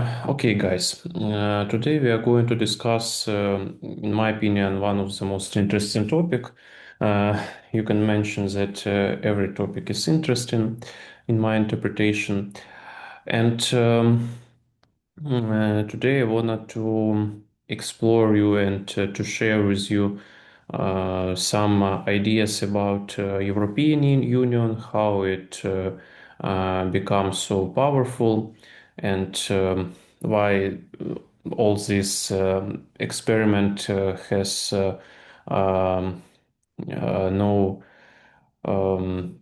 Okay, guys. Today we are going to discuss, in my opinion, one of the most interesting topic. You can mention that every topic is interesting in my interpretation. And today I wanted to explore you and to share with you some ideas about European Union, how it becomes so powerful, and why all this experiment has um, no um,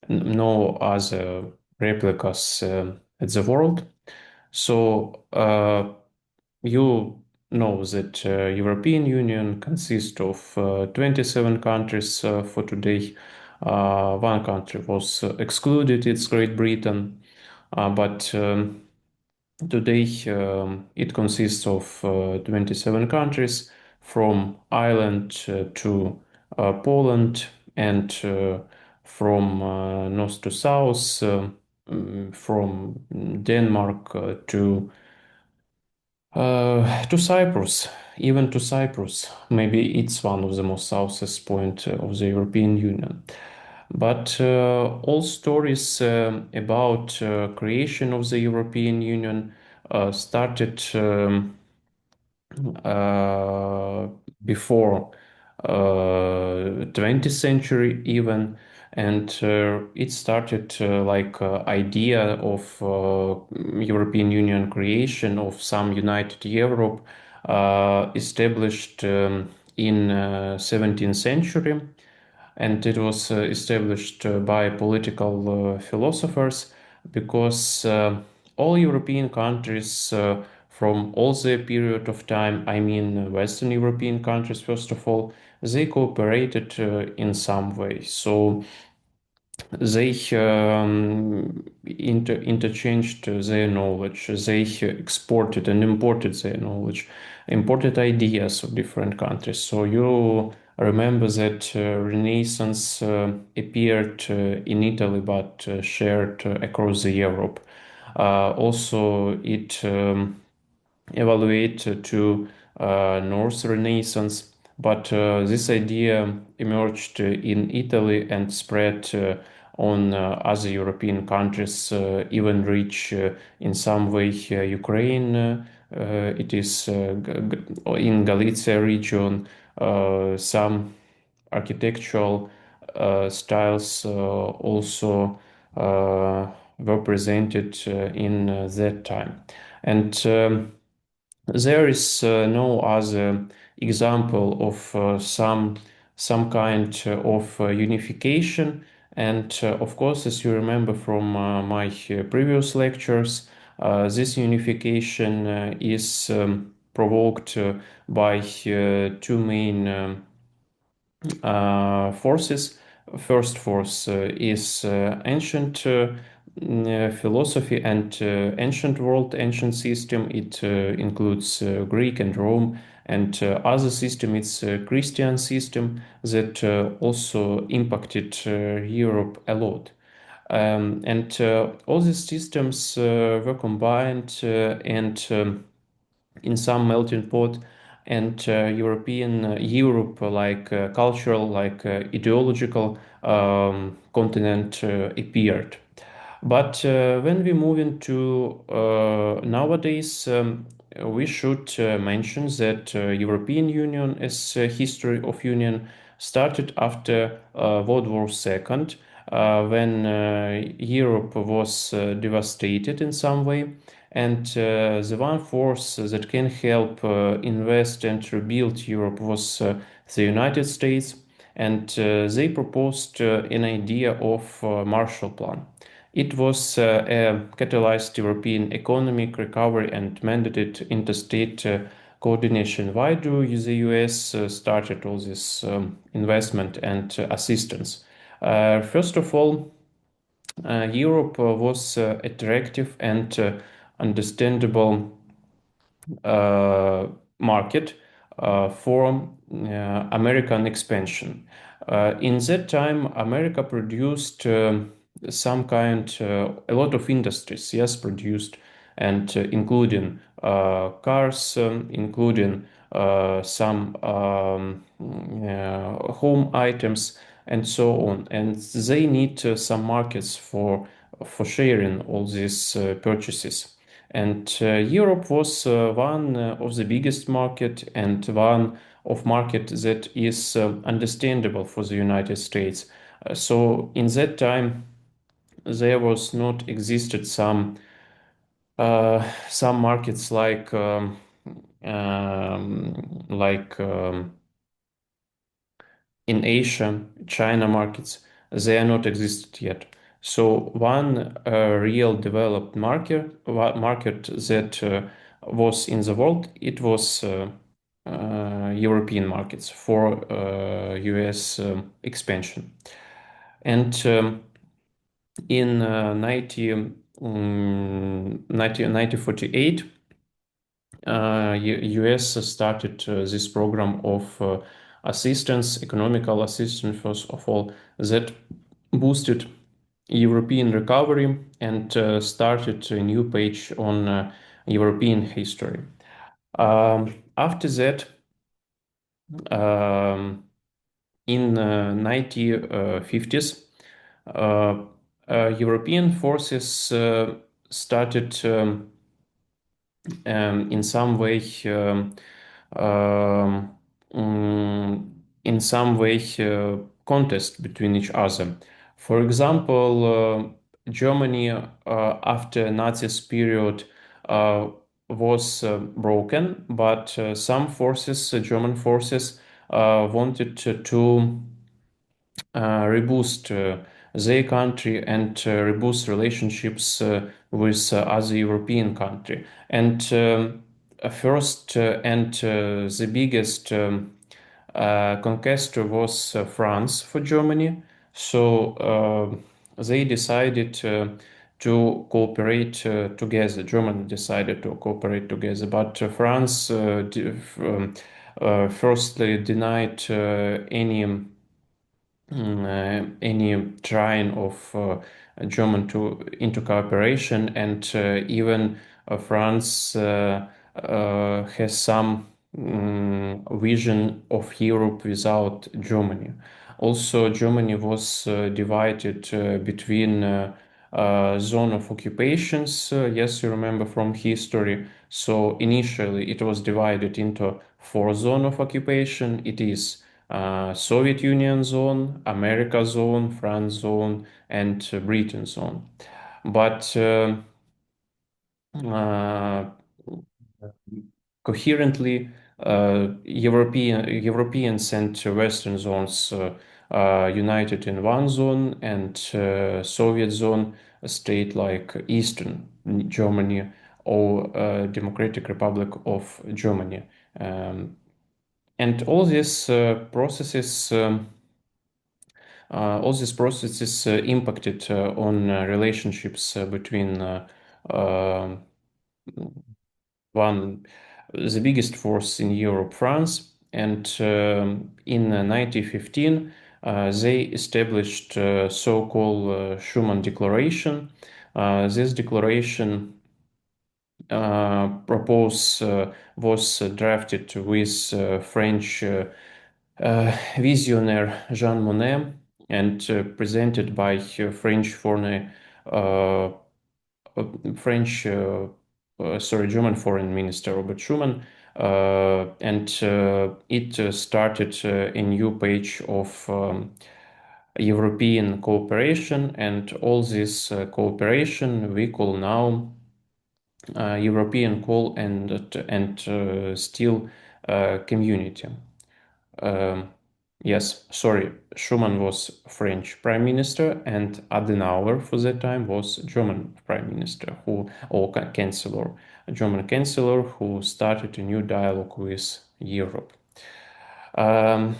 no other replicas at the world. So you know that European Union consists of 27 countries for today. One country was excluded, it's Great Britain, but today it consists of 27 countries from Ireland to Poland and from north to south, from Denmark to Cyprus, even to Cyprus. Maybe it's one of the most southeast point of the European Union. But all stories about creation of the European Union started uh, before 20th century even, and it started like idea of European Union creation of some united Europe established in 17th century, and it was established by political philosophers because all European countries from all the period of time, I mean Western European countries first of all, they cooperated in some way. So they interchanged their knowledge, they exported and imported their knowledge, imported ideas of different countries. So you remember that Renaissance appeared in Italy but shared across the Europe. Also, it evaluate to North Renaissance, but this idea emerged in Italy and spread on other European countries, even reach in some way Ukraine. It is in Galicia region. Some architectural styles also were presented in that time. And there is no other example of some kind of unification. And of course, as you remember from my previous lectures, this unification is provoked by two main forces. First force is ancient philosophy and ancient world, ancient system. It includes Greek and Rome, and other system. It's Christian system that also impacted Europe a lot. And all these systems were combined and in some melting pot, and European Europe, like cultural, like ideological continent appeared. But when we move into nowadays, we should mention that European Union as a history of union started after World War II, when Europe was devastated in some way. And the one force that can help invest and rebuild Europe was the United States, and they proposed an idea of Marshall Plan. It was a catalyzed European economic recovery and mandated interstate coordination. Why do the US started all this investment and assistance? First of all, Europe was attractive and understandable market for American expansion. In that time, America produced some kind, a lot of industries, yes, produced and including cars, including some home items, and so on. And they need some markets for sharing all these purchases. And Europe was one of the biggest market and one of market that is understandable for the United States. So in that time, there was not existed some markets like in Asia, China markets, they are not existed yet. So one real developed market that was in the world, it was European markets for US expansion. And in 1948, US started this program of assistance, economical assistance, first of all, that boosted European recovery and started a new page on European history. After that, um, in 1950s, uh, European forces started in some way um, mm, in some way contest between each other. For example, Germany after Nazis period was broken, but some forces, German forces, wanted to reboost their country and reboost relationships with other European country. And first and the biggest conquest was France for Germany. So they decided to cooperate together. Germany decided to cooperate together, but France firstly denied any trying of German to into cooperation, and even France has some vision of Europe without Germany. Also, Germany was divided between zone of occupations. Yes, you remember from history. So initially, it was divided into four zone of occupation. It is Soviet Union zone, America zone, France zone, and Britain zone. But uh, coherently, Europeans and Western zones united in one zone, and Soviet zone stayed like Eastern Germany or Democratic Republic of Germany. And all these processes. All these processes impacted on relationships between um one the biggest force in Europe, France, and in 1915 they established so-called Schuman Declaration. This declaration propose was drafted with French visionary Jean Monnet and presented by French foreign uh, French German Foreign Minister Robert Schuman, and it started a new page of European cooperation, and all this cooperation we call now European Coal and Steel Community. Um, yes, sorry, Schuman was French Prime Minister, and Adenauer for that time was German Prime Minister, Chancellor, a German Chancellor who started a new dialogue with Europe. Um,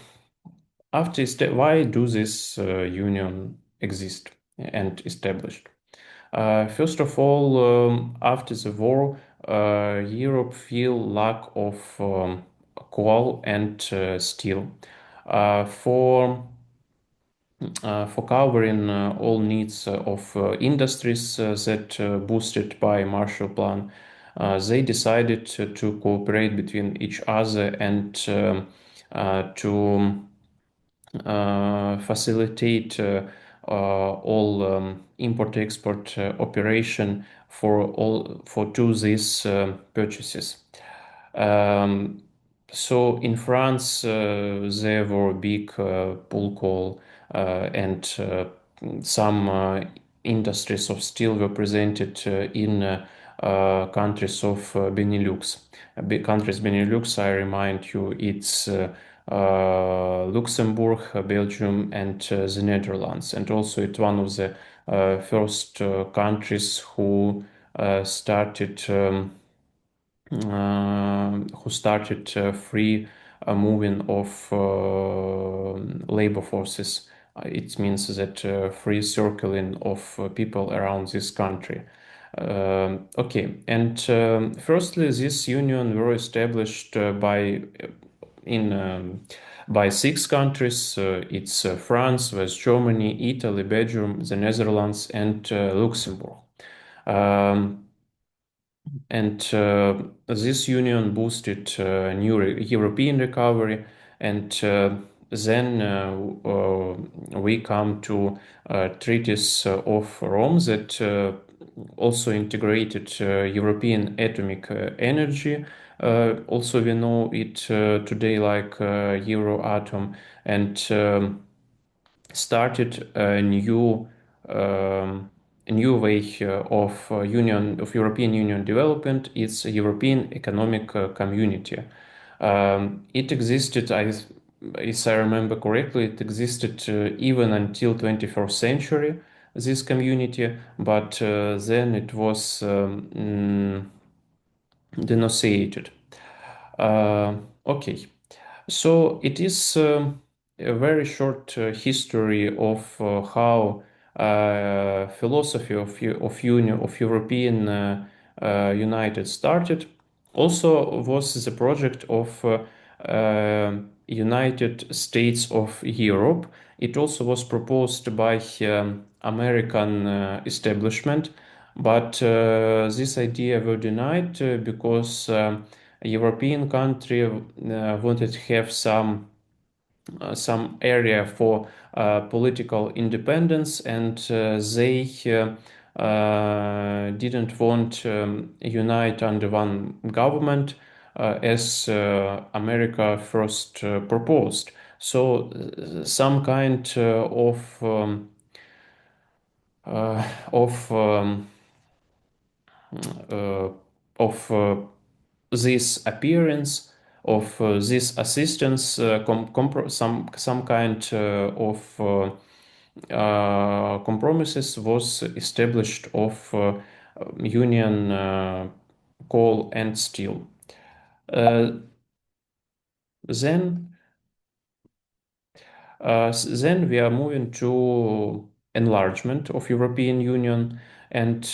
why do this union exist and established? First of all, after the war, Europe feel lack of coal and steel. For for covering all needs of industries that boosted by Marshall Plan. They decided to cooperate between each other and to facilitate all import-export operation for to these purchases. Um, so in France, there were big pull call and some industries of steel were presented in countries of Benelux. Big countries Benelux, I remind you, it's Luxembourg, Belgium, and the Netherlands. And also, it's one of the first countries who started free moving of labor forces. It means that free circling of people around this country. Okay, and firstly, this union were established in by six countries. It's France, West Germany, Italy, Belgium, the Netherlands, and Luxembourg. Um, and this union boosted new European recovery, and then we come to treaties of Rome that also integrated European atomic energy. Also, we know it today like Euratom, and started a new way of European Union development. It's a European Economic Community. It existed, if I remember correctly, it existed even until 21st century. This community, but then it was denunciated. Okay, so it is a very short history of how philosophy of European United started. Also, was the project of United States of Europe. It also was proposed by American establishment, but this idea were denied because a European country wanted to have some area for political independence, and they didn't want unite under one government as America first proposed. So some kind of uh, this appearance of this assistance, some kind of compromises was established of union coal and steel. Uh, then then we are moving to enlargement of European Union, and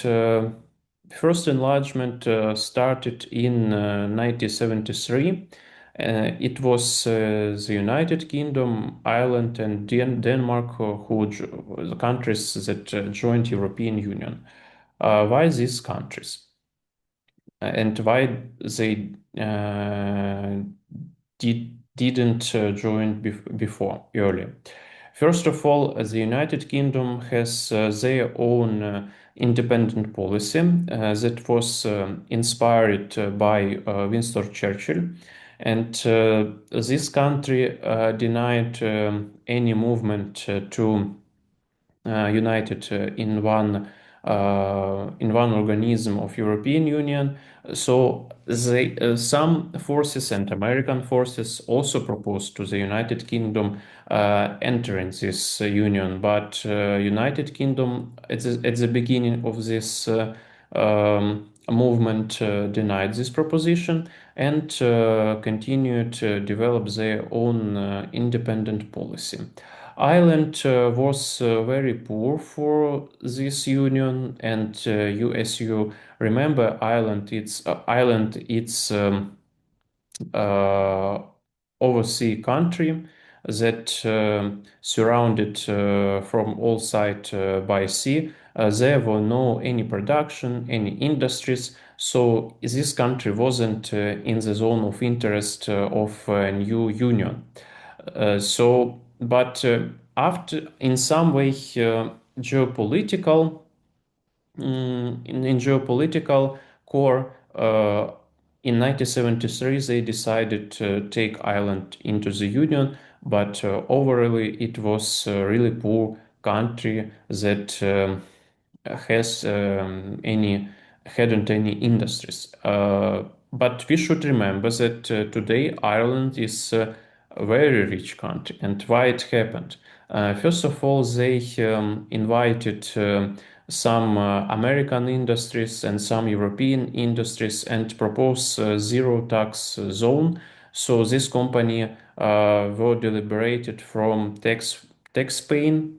first enlargement started in 1973. It was the United Kingdom, Ireland, and Denmark the countries that joined European Union. Why these countries? And why they didn't join before earlier. First of all, the United Kingdom has their own independent policy that was inspired by Winston Churchill. And this country denied any movement to united in one organism of European Union. So some forces and American forces also proposed to the United Kingdom entering this union, but United Kingdom at the beginning of this movement denied this proposition and continued to develop their own independent policy. Ireland was very poor for this union, and as you remember, Ireland, it's uh, overseas country. that surrounded from all sides by sea. There were no any production, any industries. So this country wasn't in the zone of interest of a new union. But after, in some way, geopolitical in geopolitical core, in 1973 they decided to take Ireland into the Union, but overall it was a really poor country that has any hadn't any industries. But we should remember that today Ireland is a very rich country, and why it happened. First of all, they invited some American industries and some European industries and proposed zero tax zone. So this company were deliberated from tax paying,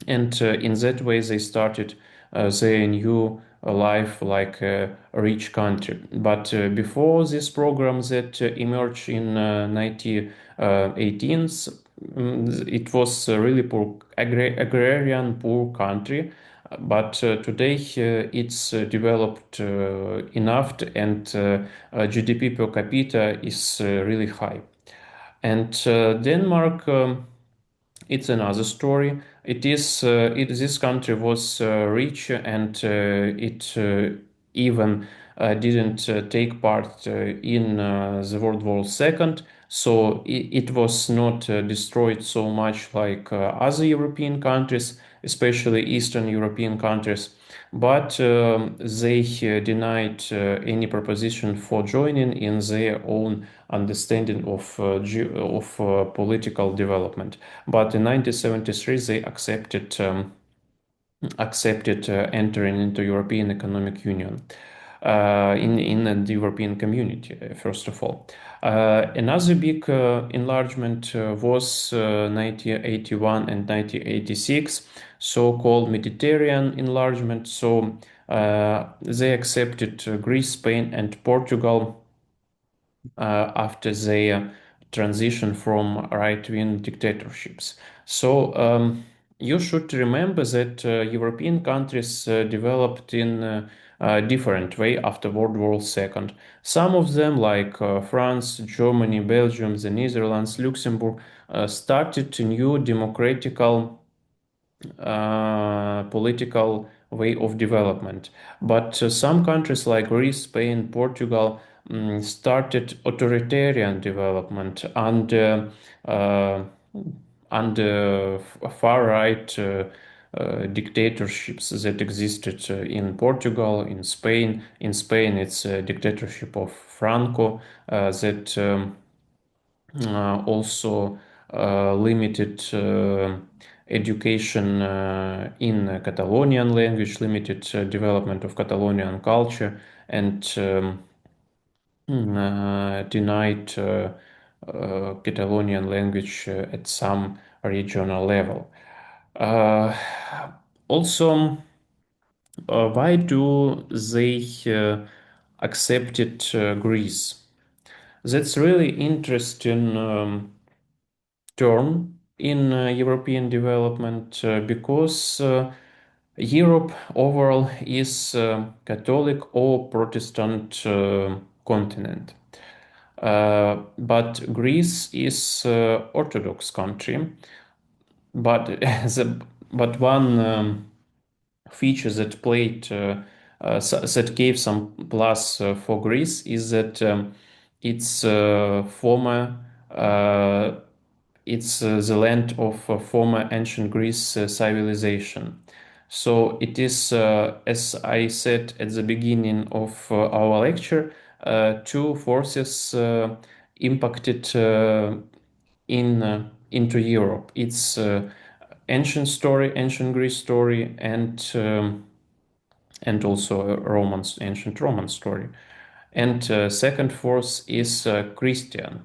and in that way they started their new life like a rich country. But before this program that emerged in 1918s, it was a really poor agrarian poor country. But today it's developed enough, and GDP per capita is really high. And Denmark, it's another story. This country was rich, and it even didn't take part in the World War II. So it was not destroyed so much like other European countries, especially Eastern European countries. But they denied any proposition for joining in their own understanding of political development. But in 1973, they accepted entering into European Economic Union, in the European community, first of all. Another big enlargement was 1981 and 1986, so-called Mediterranean enlargement. So they accepted Greece, Spain, and Portugal after their transition from right-wing dictatorships. So you should remember that European countries developed in a different way after World War II. Some of them, like France, Germany, Belgium, the Netherlands, Luxembourg, started a new democratical political way of development. But some countries like Greece, Spain, Portugal started authoritarian development under far right dictatorships that existed in Portugal, in Spain. In Spain, it's a dictatorship of Franco that also limited education in Catalonian language, limited development of Catalonian culture, and denied Catalonian language at some regional level. Uh, Also, why do they accepted Greece? That's really interesting term in European development because Europe overall is Catholic or Protestant continent. But Greece is Orthodox country. But but one feature that played that gave some plus for Greece is that it's former it's the land of former ancient Greece civilization. So it is, as I said at the beginning of our lecture, two forces impacted into Europe. It's ancient story, ancient Greece story, and also ancient Roman story. And second force is Christian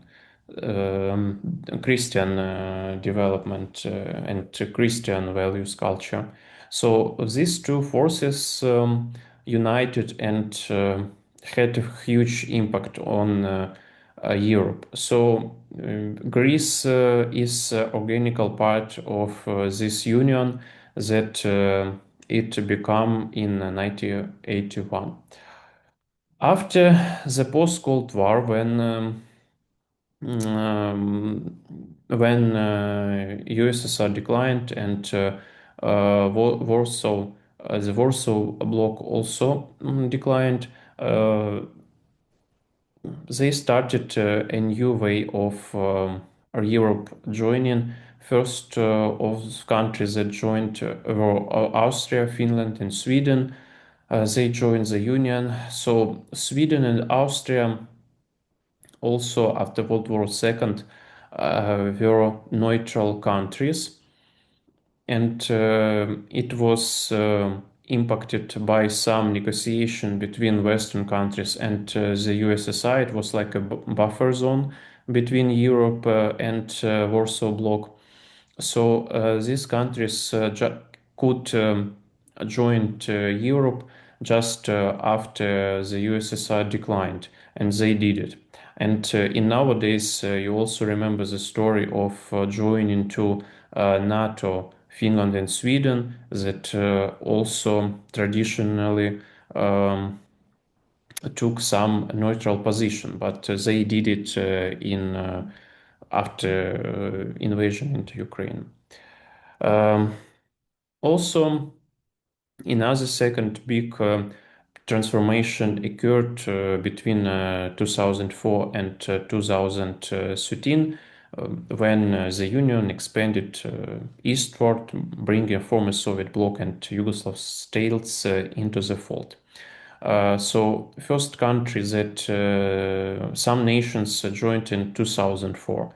development and Christian values culture. So these two forces united and had a huge impact on Europe. So Greece is organical part of this union that it became in 1981. After the post-Cold War, um, when USSR declined and Warsaw, the Warsaw Bloc also declined, uh, they started a new way of Europe joining. First of countries that joined were Austria, Finland, and Sweden. They joined the Union. So Sweden and Austria also after World War II were neutral countries, and it was impacted by some negotiation between Western countries and the USSR. It was like a buffer zone between Europe and Warsaw Bloc. So these countries could join Europe just after the USSR declined, and they did it. And in nowadays, you also remember the story of joining to NATO, Finland and Sweden, that also traditionally took some neutral position, but they did it in after invasion into Ukraine. Um, Also, another second big transformation occurred between 2004 and 2013 when the Union expanded eastward, bringing former Soviet bloc and Yugoslav states into the fold. So, first country that some nations joined in 2004.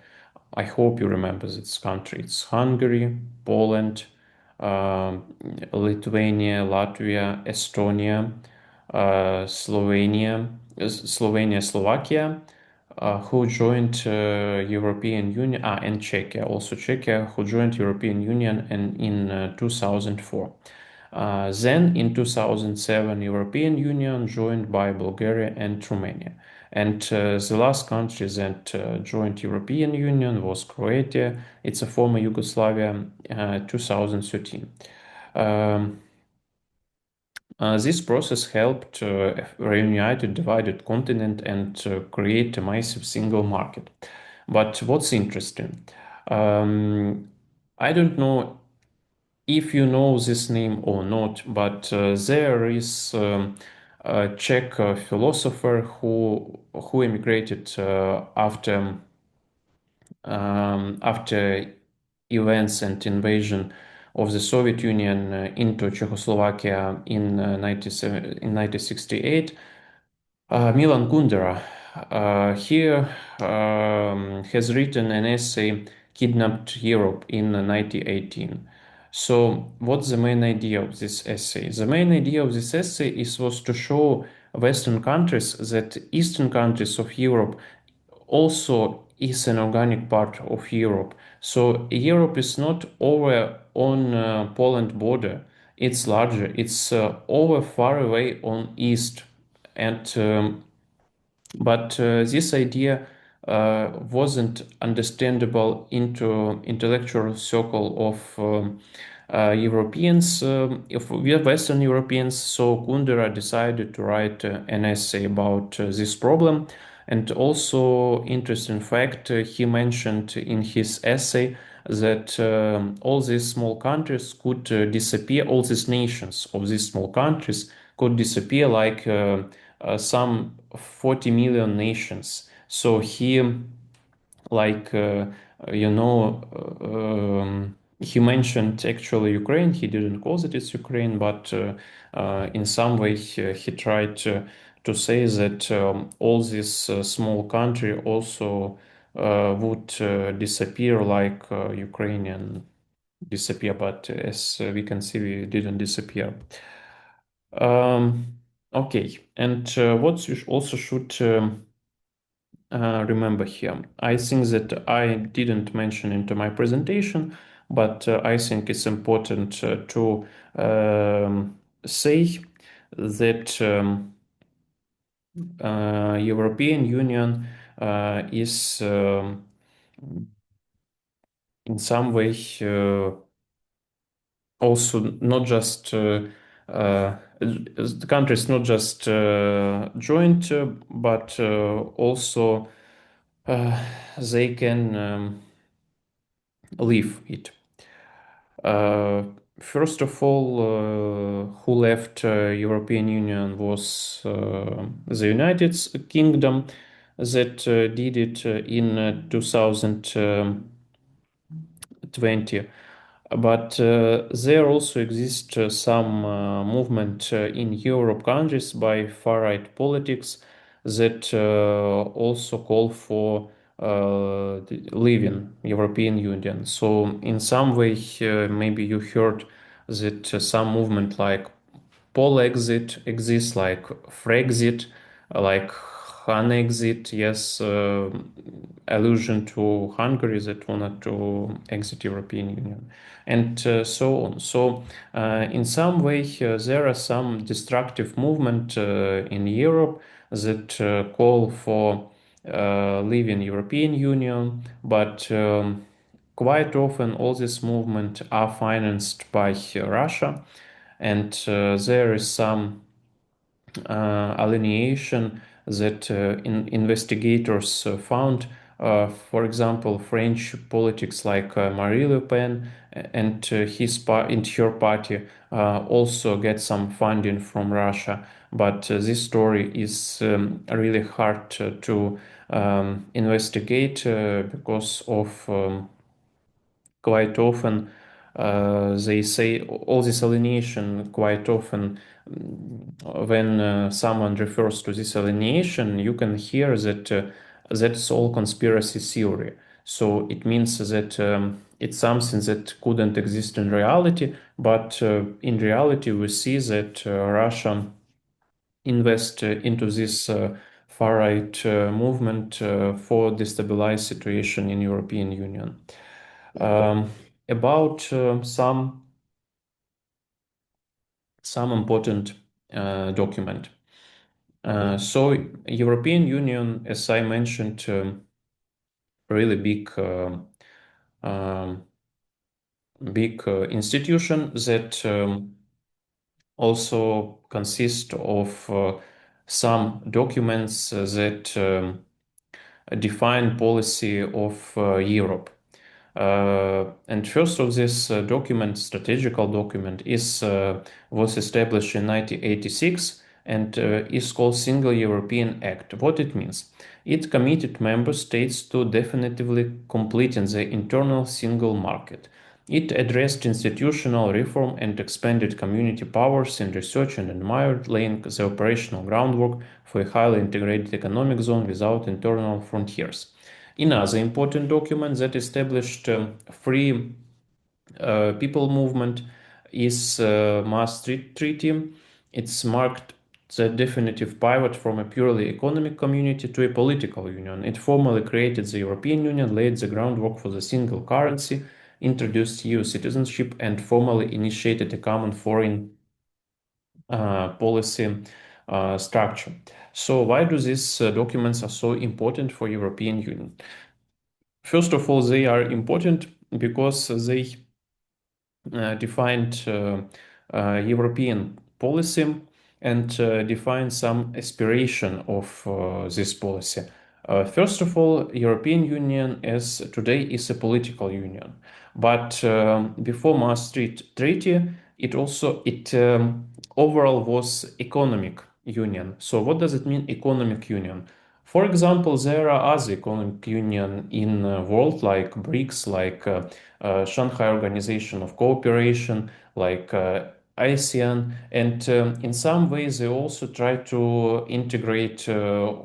I hope you remember this country. It's Hungary, Poland, um, Lithuania, Latvia, Estonia, Slovenia, Slovakia, who joined European Union, and Czechia, also Czechia, who joined European Union in 2004. Then in 2007, European Union joined by Bulgaria and Romania. And the last country that joined European Union was Croatia. It's a former Yugoslavia, 2013. Um, this process helped reunite a divided continent and create a massive single market. But what's interesting, um, I don't know if you know this name or not, but there is a Czech philosopher who immigrated after events and invasion of the Soviet Union into Czechoslovakia in 1968. Milan Kundera here has written an essay, Kidnapped Europe, in 1918. So, what's the main idea of this essay? The main idea of this essay was to show Western countries that Eastern countries of Europe also is an organic part of Europe. So Europe is not over on Poland border. It's larger. It's over far away on east, and but this idea wasn't understandable into intellectual circle of Europeans, if we are Western Europeans. So Kundera decided to write an essay about this problem. And also, interesting fact, he mentioned in his essay that all these small countries could disappear, all these nations of these small countries could disappear like some 40 million nations. So he, like, you know, he mentioned actually Ukraine. He didn't call it it's Ukraine, but in some way he tried to say that all this small country also would disappear like Ukrainian disappear, but as we can see, we didn't disappear. Okay, and what you also should remember here, I think that I didn't mention into my presentation, but I think it's important to say that European Union is in some way also not just the country is not just joint, but also they can leave it. Uh, First of all, who left European Union was the United Kingdom that did it in 2020. But there also exists some movement in Europe countries by far-right politics that also call for leaving European Union. So in some way, maybe you heard that some movement like Polexit exists, like Frexit, like Hanexit, yes, allusion to Hungary that wanted to exit European Union, and so on. So, in some way, there are some destructive movement in Europe that call for leaving European Union, but quite often all these movements are financed by Russia, and there is some alienation that investigators found. For example, French politics like Marie Le Pen and and her party also get some funding from Russia. But this story is really hard to investigate because of quite often they say all this alienation quite often when someone refers to this alienation you can hear that that's all conspiracy theory, so it means that it's something that couldn't exist in reality, but in reality we see that Russia invest into this far-right movement for destabilize situation in European Union. um, about some important document. So European Union, as I mentioned, really um, big institution that also consists of some documents that define policy of Europe. And first of this document, strategical document, is was established in 1986 and is called Single European Act. What it means? It committed member states to definitively completing the internal single market. It addressed institutional reform and expanded community powers in research and environment, laying the operational groundwork for a highly integrated economic zone without internal frontiers. Another important document that established free people movement is Maastricht Treaty. It's marked the definitive pivot from a purely economic community to a political union. It formally created the European Union, laid the groundwork for the single currency, introduced EU citizenship, and formally initiated a common foreign policy structure. So why do these documents are so important for European Union? First of all, they are important because they defined European policy and defined some aspiration of this policy. First of all, European Union as today is a political union, but before Maastricht Treaty, it overall was economic union. So what does it mean, economic union? For example, there are other economic union in the world like BRICS, like Shanghai Organization of Cooperation, like ASEAN, and in some ways they also try to integrate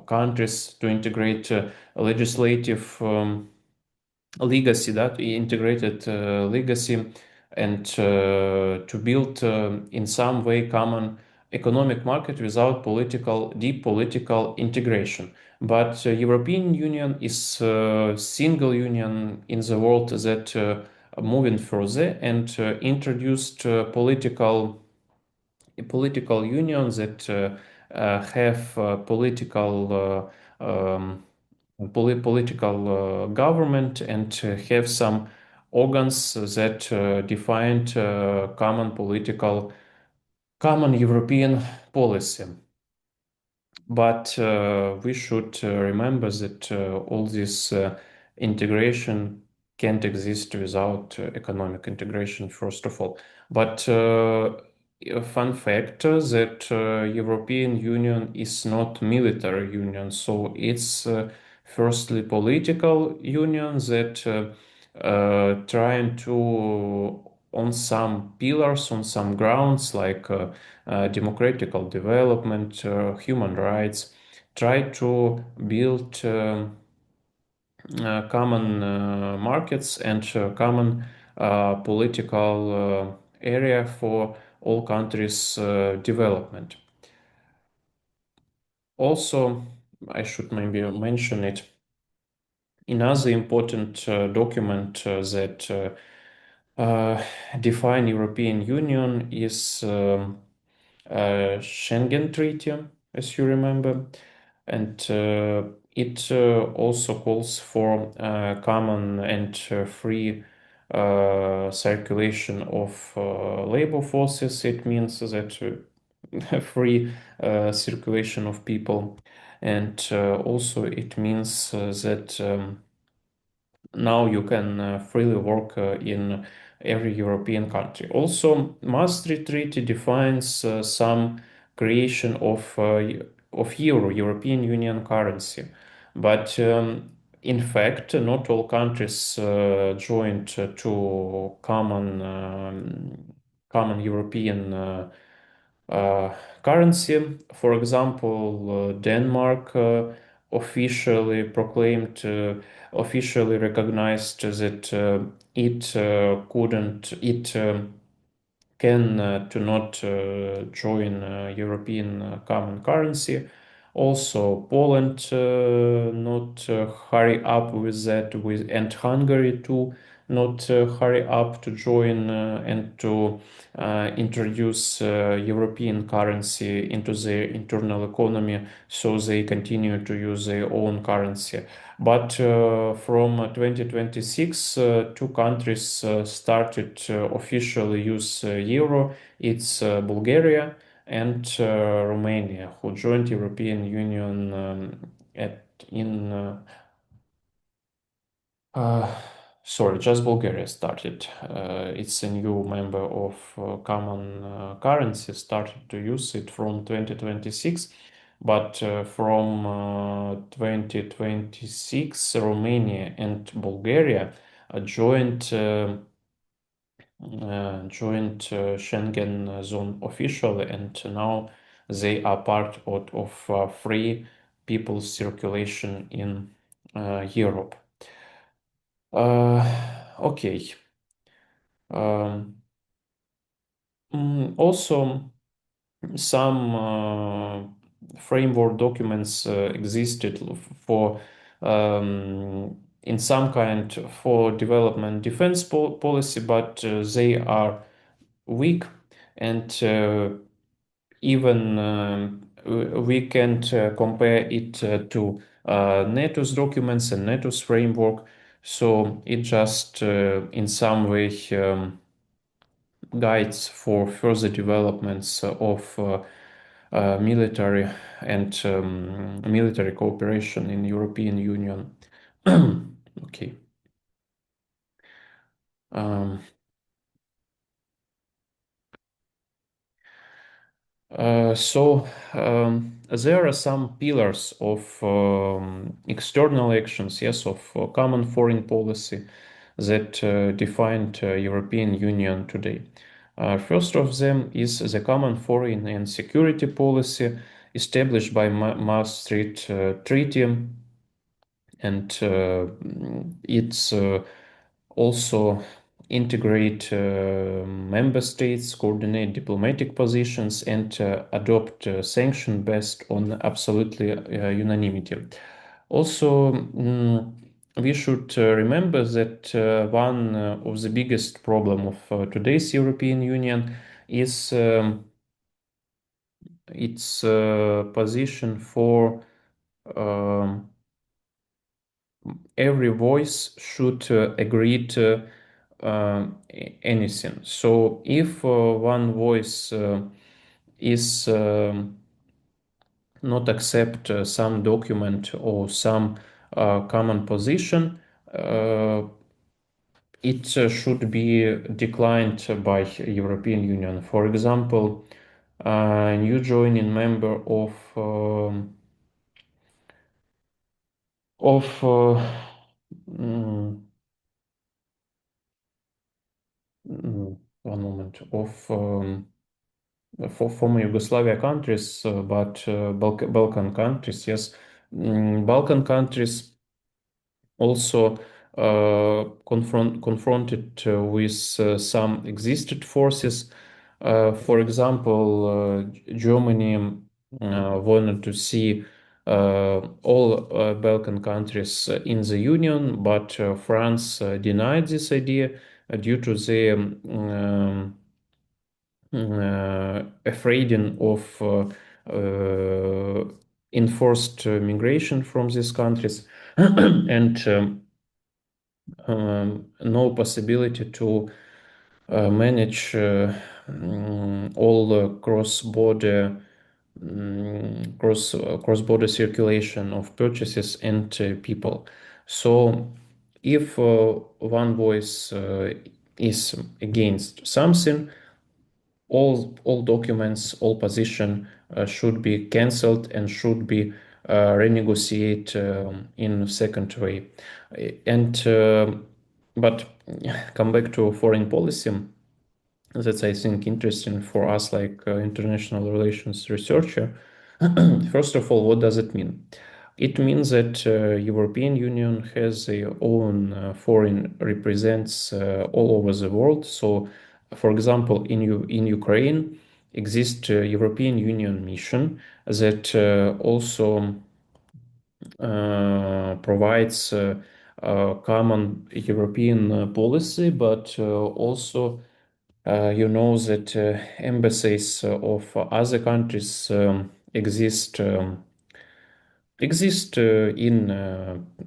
countries, to integrate legislative legacy, that integrated legacy, and to build in some way common economic market without deep political integration. But European Union is a single union in the world that moving further and introduced political unions that have political political government and have some organs that defined common European policy. But we should remember that all this integration can't exist without economic integration, first of all. But a fun fact that European Union is not military union, so it's firstly political union that trying to on some pillars, on some grounds like democratical development, human rights, try to build common markets and common political area for all countries' development. Also, I should maybe mention it. Another important document that define European Union is Schengen Treaty, as you remember, and it also calls for common and free circulation of labor forces. It means that free circulation of people, and also it means that now you can freely work in every European country. Also, Maastricht Treaty defines some creation of euro, European Union currency, but in fact, not all countries joined to common European currency. For example, Denmark officially proclaimed, officially recognized that it can to not join European common currency. Also, Poland not hurry up with that, and Hungary too not hurry up to join and to introduce European currency into their internal economy, so they continue to use their own currency. But from 2026, two countries started officially use euro. It's Bulgaria and Romania, who joined European Union at in uh, sorry, just Bulgaria started. It's a new member of common currency, started to use it from 2026. But from 2026, Romania and Bulgaria joined Schengen zone officially, and now they are part of free people's circulation in Europe. Okay. Um, Also, some framework documents existed for in some kind for development defense policy, but they are weak, and even we can't compare it to NATO's documents and NATO's framework. So it just in some way guides for further developments of military and military cooperation in European Union. Okay. Um, there are some pillars of external actions, yes, of common foreign policy that defined European Union today. First of them is the common foreign and security policy established by Maastricht Treaty, and it's also integrate member states, coordinate diplomatic positions, and adopt sanctions based on absolutely unanimity. Also, we should remember that one of the biggest problem of today's European Union is its position for um, every voice should agree to anything. So if one voice is not accept some document or some common position, uh, it should be declined by European Union. For example, a new joining member of mm, one moment of for former Yugoslavia countries, but Balkan countries, yes, Balkan countries also confronted with some existed forces. For example, Germany wanted to see all Balkan countries in the Union, but France denied this idea due to the afraid of enforced migration from these countries and no possibility to manage all the cross-border circulation of purchases and people. So, if one voice is against something, all documents, all position should be cancelled and should be renegotiate in second way. And but come back to foreign policy. That's I think interesting for us, like international relations researcher. First of all, what does it mean? It means that European Union has their own foreign represents all over the world. So, for example, in Ukraine exists a European Union mission that also provides common European policy, but also you know that embassies of other countries exist in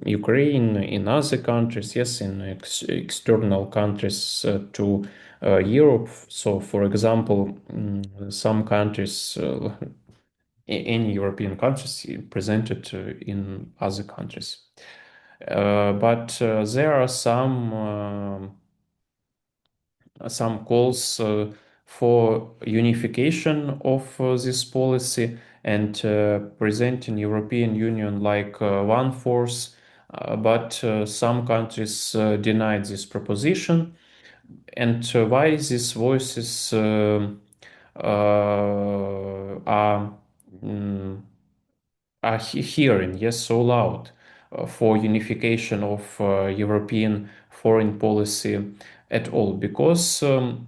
Ukraine, in other countries, yes, in external countries to Europe. So, for example, some countries, any European countries, presented in other countries. But there are some calls for unification of this policy and presenting European Union like one force, but some countries denied this proposition. And why these voices are mm, hearing, yes, so loud for unification of European foreign policy at all, because some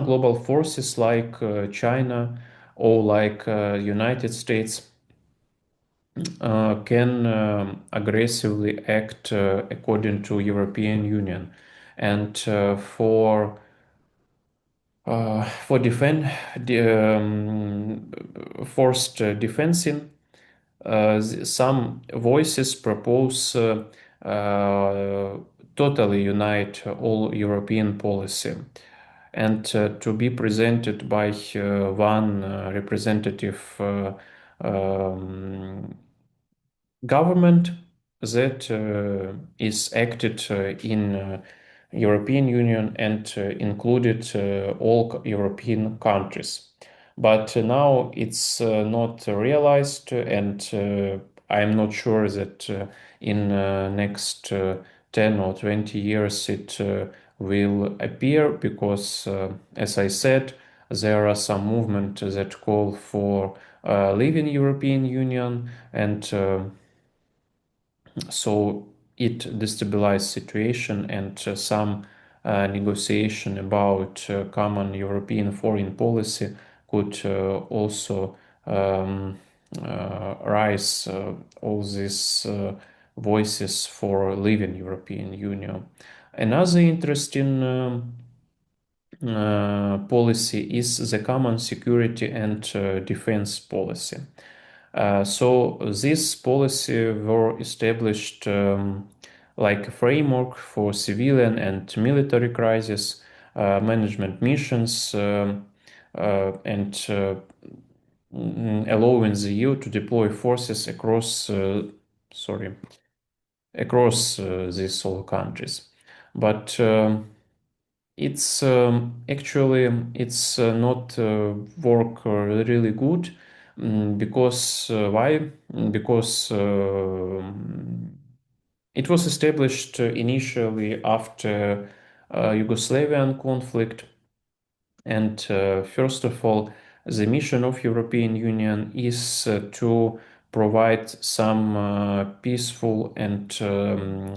global forces like China or like United States can aggressively act according to European Union, and for defend the forced defensing. Some voices propose totally unite all European policy and to be presented by one representative um, government that is acted in European Union and included all European countries. But now it's not realized, and I'm not sure that in next 10 or 20 years it will appear because, as I said, there are some movements that call for leaving European Union, and so it destabilized situation, and some negotiation about common European foreign policy could also rise all these voices for leaving European Union. Another interesting policy is the common security and defense policy. So this policy were established like a framework for civilian and military crisis management missions and allowing the EU to deploy forces sorry, across these all countries. But it's not work really good because why? Because it was established initially after Yugoslavian conflict, and first of all, the mission of European Union is to provide some peaceful and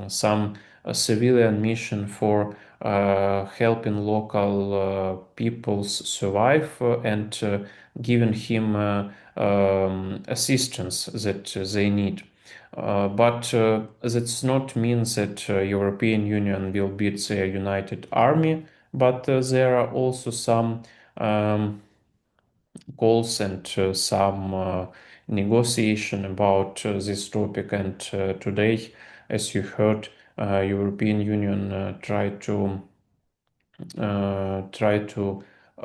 some civilian mission for helping local peoples survive and giving him assistance that they need. But that's not means that European Union will beat their united army, but there are also some um, calls and some negotiation about this topic. And today, as you heard, European Union try to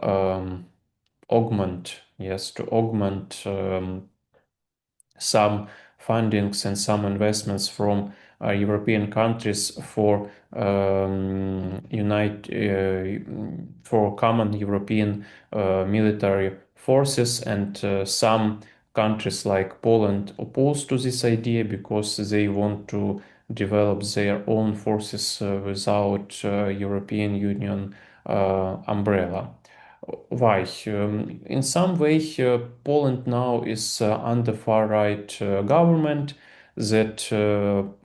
um, augment, yes, to augment some fundings and some investments from European countries for for common European military forces, and some countries like Poland oppose to this idea because they want to develop their own forces without European Union umbrella. Why? In some way, Poland now is under far-right government that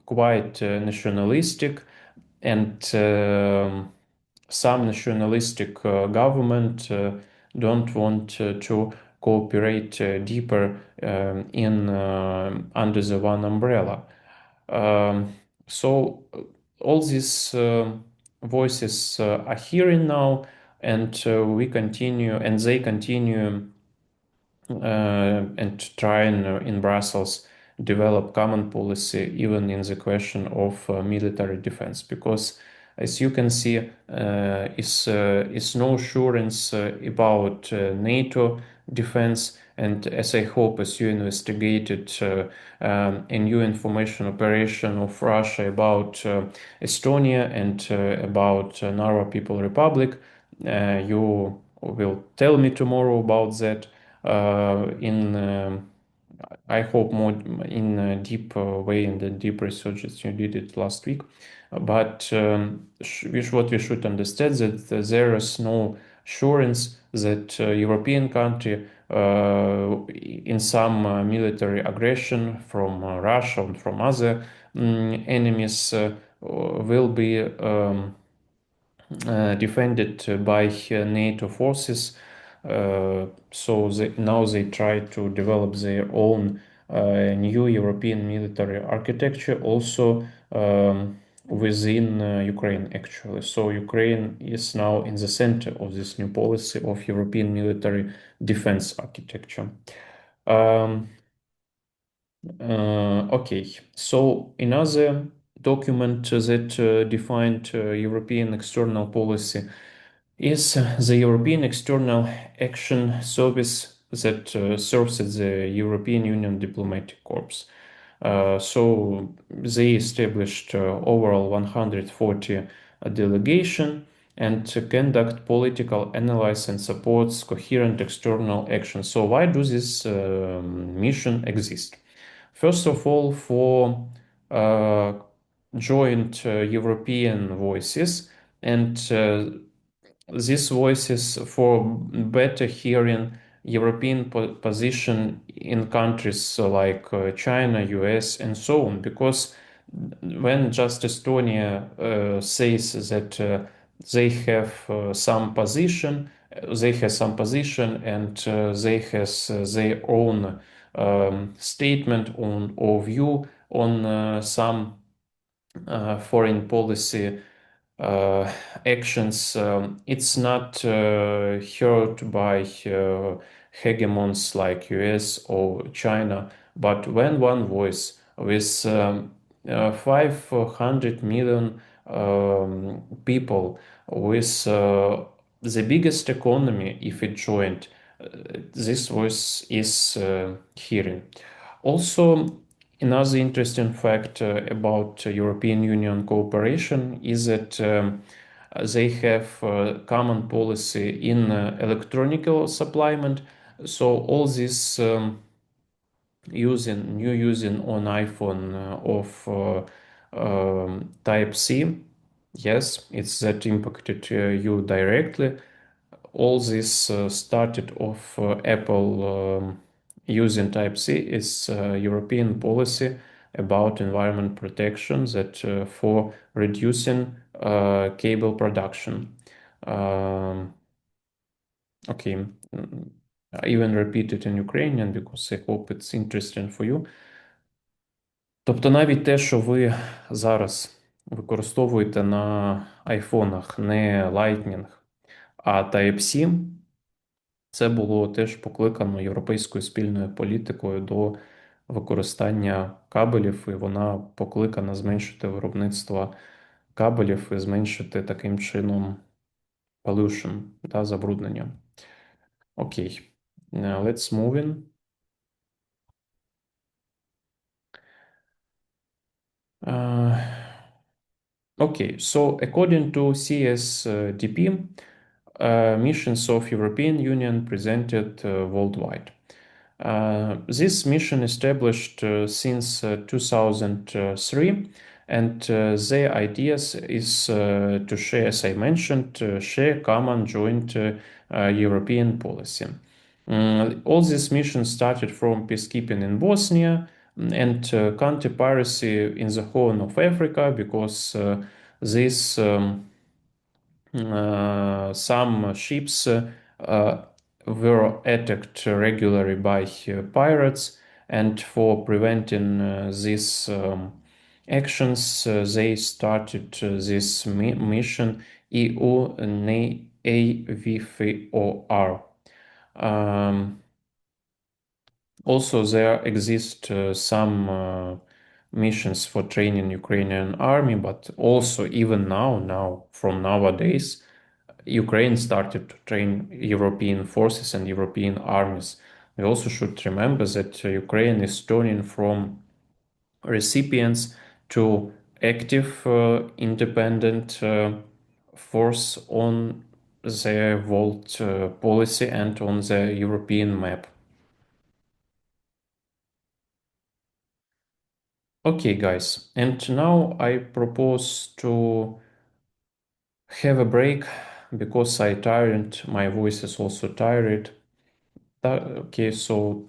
quite nationalistic, and some nationalistic government don't want to cooperate deeper in under the one umbrella. Um, so all these voices are hearing now, and we continue, and they continue and trying in Brussels develop common policy even in the question of military defense, because as you can see is no assurance about NATO defense. And as I hope, as you investigated a new information operation of Russia about Estonia and about Narva People Republic, you will tell me tomorrow about that in I hope more in a deep way, in the deep research as you did it last week. But what we should understand that there is no assurance that European country in some military aggression from Russia and from other enemies will be defended by NATO forces. Now they try to develop their own new European military architecture also within Ukraine, actually. So Ukraine is now in the center of this new policy of European military defense architecture. Um, okay, so another document that defined European external policy is the European External Action Service that serves as the European Union Diplomatic Corps. So they established overall 140 delegation and to conduct political analysis and supports coherent external action. So why do this mission exist? First of all, for uh, joint European voices, and these voices for better hearing European position in countries like China, US, and so on. Because when just Estonia says that they have some position, and they has their own statement on or view on some foreign policy actions. It's not heard by hegemons like US or China, but when one voice with 500 million people, with the biggest economy if it joined, this voice is hearing. Also, another interesting fact about European Union cooperation is that they have common policy in electronic supplement. So all this using on iPhone of Type C, yes, it's that impacted you directly. All this started off Apple using Type C is European policy about environment protection that for reducing cable production. Um, okay, I even repeat it in Ukrainian because I hope it's interesting for you. Тобто навіть те, що ви зараз використовуєте на айфонах не Lightning, а Type-C, це було теж покликано європейською спільною політикою до використання кабелів, і вона покликана зменшити виробництво кабелів і зменшити таким чином pollution, та забруднення. Окей. Let's move in. Okay, so according to CSDP, missions of European Union presented worldwide. This mission established since 2003, and their ideas is to share, as I mentioned, share common joint European policy. All these missions started from peacekeeping in Bosnia and counter-piracy in the Horn of Africa because this some ships were attacked regularly by pirates, and for preventing these actions, they started this mission EU AVFOR. Also, there exist some missions for training Ukrainian army, but also even now from nowadays, Ukraine started to train European forces and European armies. We also should remember that Ukraine is turning from recipients to active, independent force on the world policy and on the European map. Okay, guys, and now I propose to have a break because I tired, my voice is also tired. Okay, so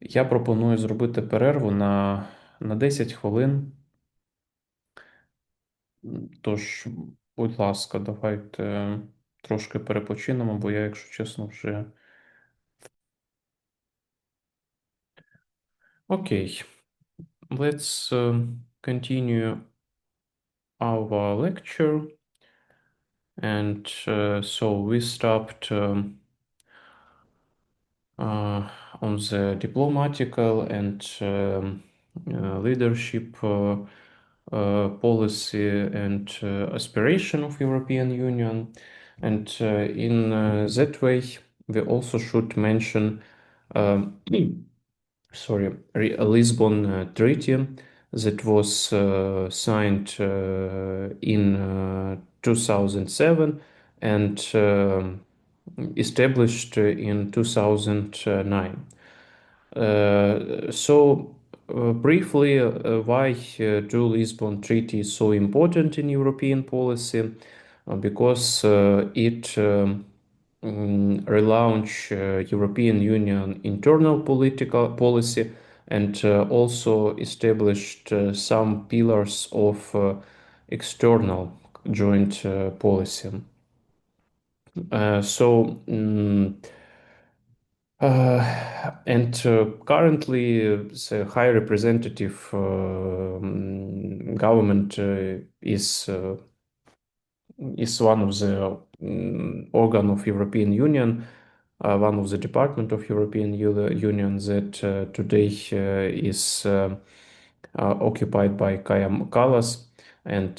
я пропоную зробити перерву на 10 хвилин. Тож, будь ласка, давайте трошки перепочинемо, бо я, якщо чесно, вже. Окей, let's continue our lecture. And so we stopped on the diplomatical and leadership policy and aspiration of European Union. And in that way, we also should mention sorry, Lisbon Treaty that was signed in 2007 and established in 2009. Briefly, why do Lisbon Treaty is so important in European policy? Because it relaunch European Union internal political policy and also established some pillars of external joint policy. And currently, the High Representative government is one of the organ of European Union one of the department of European Union that today is occupied by Kaja Kallas, and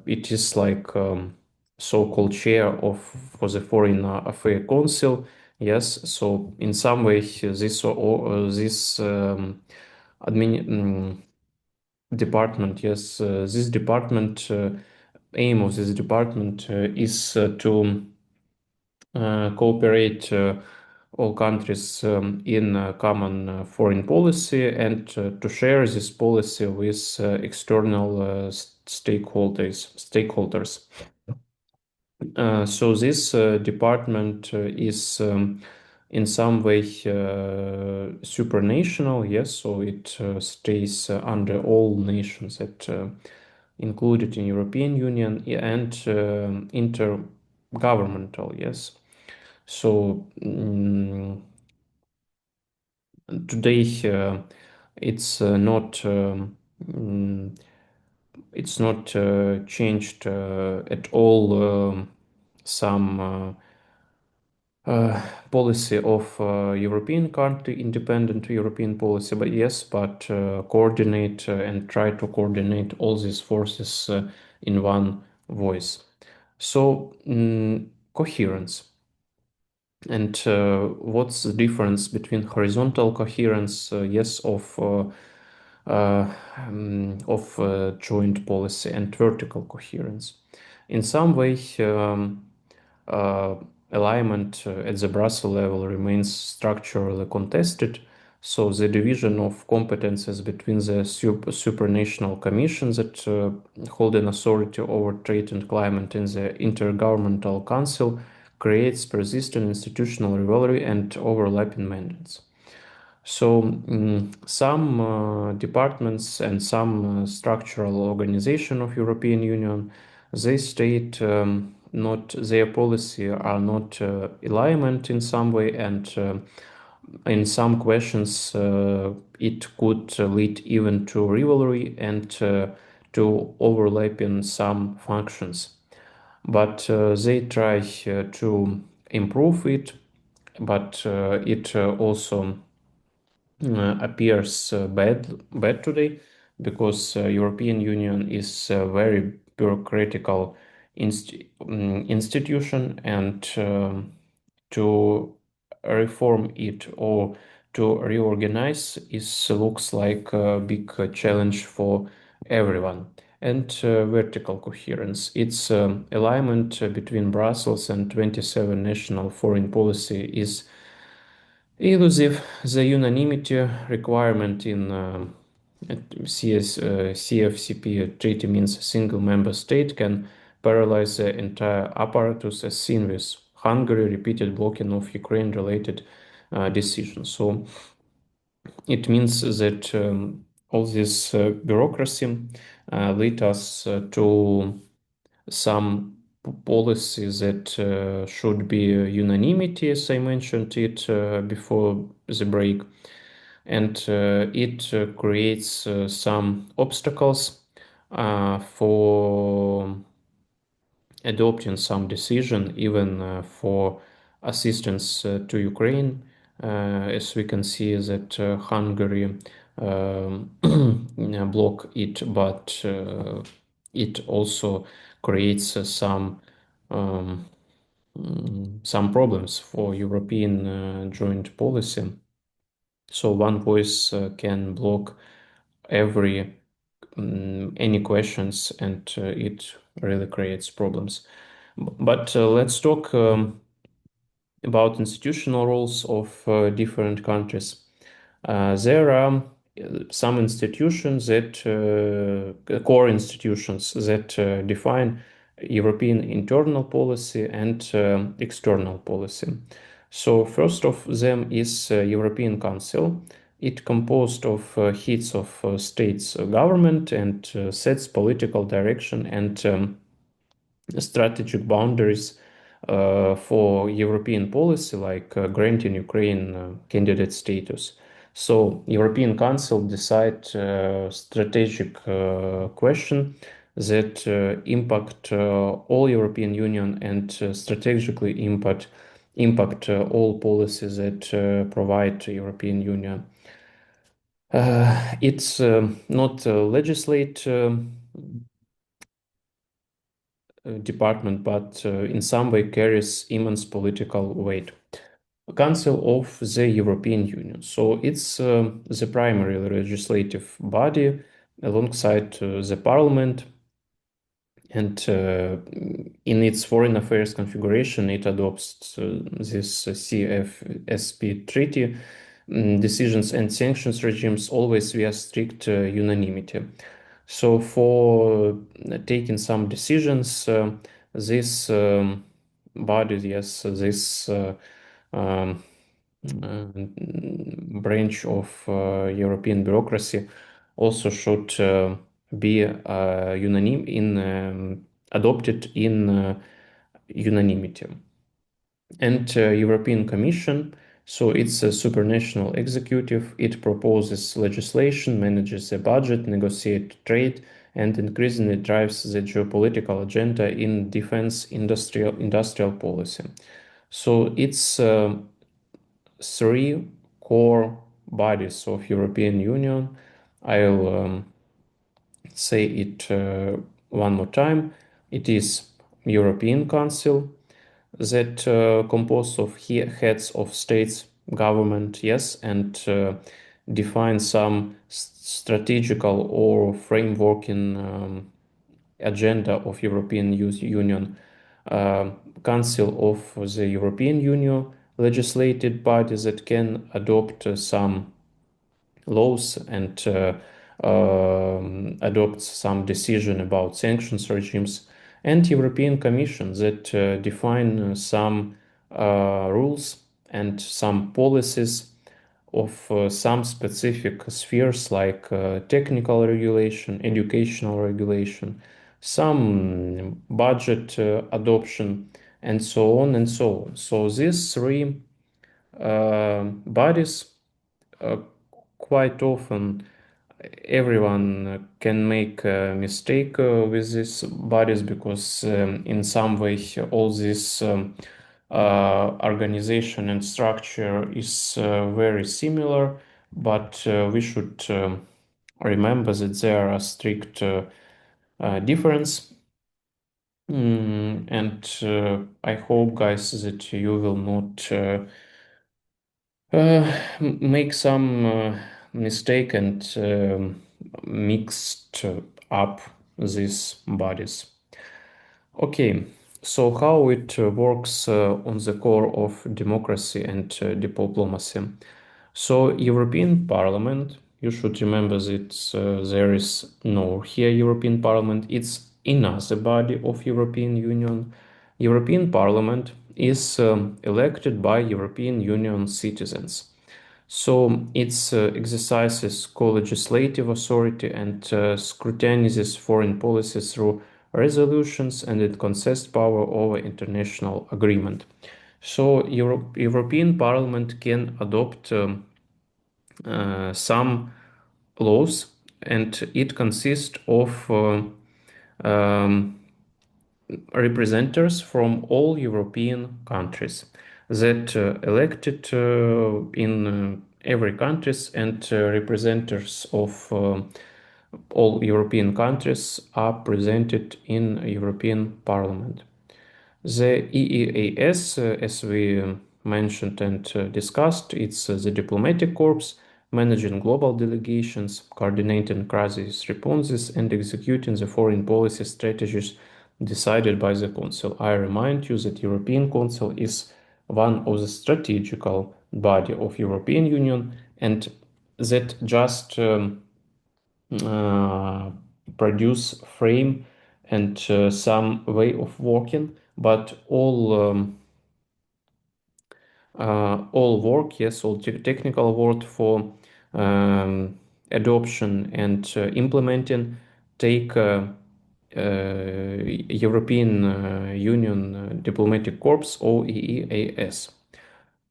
it is like so-called chair of for the Foreign Affairs Council. Yes, so in some way this department, yes, this department aim of this department is to cooperate all countries in common foreign policy and to share this policy with external stakeholders. So this department is in some way supranational, yes, so it stays under all nations that included in European Union and intergovernmental, yes. So today it's not it's not changed at all some policy of European country, independent European policy, but yes, but coordinate and try to coordinate all these forces in one voice. So coherence. And what's the difference between horizontal coherence, yes, of joint policy and vertical coherence? In some way, uh, alignment at the Brussels level remains structurally contested. So the division of competences between the supranational commissions that hold an authority over trade and climate in the Intergovernmental Council creates persistent institutional rivalry and overlapping mandates. So some departments and some structural organization of European Union, they state not their policy are not alignment in some way, and in some questions it could lead even to rivalry and to overlap in some functions. But they try to improve it, but it also appears bad today because European Union is a very bureaucratical institution, and to reform it or to reorganize is looks like a big challenge for everyone. And vertical coherence. Its alignment between Brussels and 27 national foreign policy is elusive. The unanimity requirement in CFCP treaty means a single member state can paralyze the entire apparatus, as seen with Hungary repeated blocking of Ukraine-related decisions. So it means that all this bureaucracy lead us to some policies that should be unanimity, as I mentioned it before the break, and it creates some obstacles for adopting some decision, even for assistance to Ukraine, as we can see that Hungary block it, but it also creates um, some problems for European joint policy. So one voice can block every any questions, and it really creates problems. But let's talk about institutional roles of different countries. There are some institutions that core institutions that define European internal policy and external policy. So first of them is European Council. It composed of heads of states government and sets political direction and strategic boundaries for European policy, like granting Ukraine candidate status. So European Council decide strategic question that impact all European Union and strategically impact all policies that provide European Union. It's not a legislate department, but in some way carries immense political weight. Council of the European Union. So it's the primary legislative body alongside the Parliament, and in its foreign affairs configuration, it adopts this CFSP treaty. Decisions and sanctions regimes always via strict unanimity. So for taking some decisions, this body, yes, this um, uh, branch of European bureaucracy also should be adopted in unanimity. And European Commission, so it's a supranational executive. It proposes legislation, manages the budget, negotiates trade, and increasingly drives the geopolitical agenda in defense industrial policy. So it's three core bodies of European Union. I'll say it one more time. It is European Council that composed of heads of states, government, yes, and define some strategical or framework in agenda of European Union. Council of the European Union, legislated bodies that can adopt some laws and adopt some decision about sanctions regimes, and European Commission that define some rules and some policies of some specific spheres like technical regulation, educational regulation, some budget adoption, and so on and so on. So these three bodies uh, quite often everyone can make a mistake with these bodies because in some way all this organization and structure is very similar, but we should remember that there are strict difference. And I hope, guys, that you will not make some mistake and mixed up these bodies. Okay, so how it works on the core of democracy and diplomacy. So European Parliament, you should remember that there is no here European Parliament, it's another body of European Union. European Parliament is elected by European Union citizens. So it exercises co-legislative authority and scrutinizes foreign policy through resolutions, and it contests power over international agreement. So European Parliament can adopt some laws, and it consists of representatives from all European countries that elected in every countries, and representatives of all European countries are presented in European Parliament. The EEAS, as we mentioned and discussed, it's the diplomatic corps managing global delegations, coordinating crisis responses, and executing the foreign policy strategies decided by the Council. I remind you that European Council is one of the strategical body of European Union, and that just uh, produce frame and some way of working, but all work, yes, all technical work for um, adoption and implementing take European Union Diplomatic Corps or EEAS.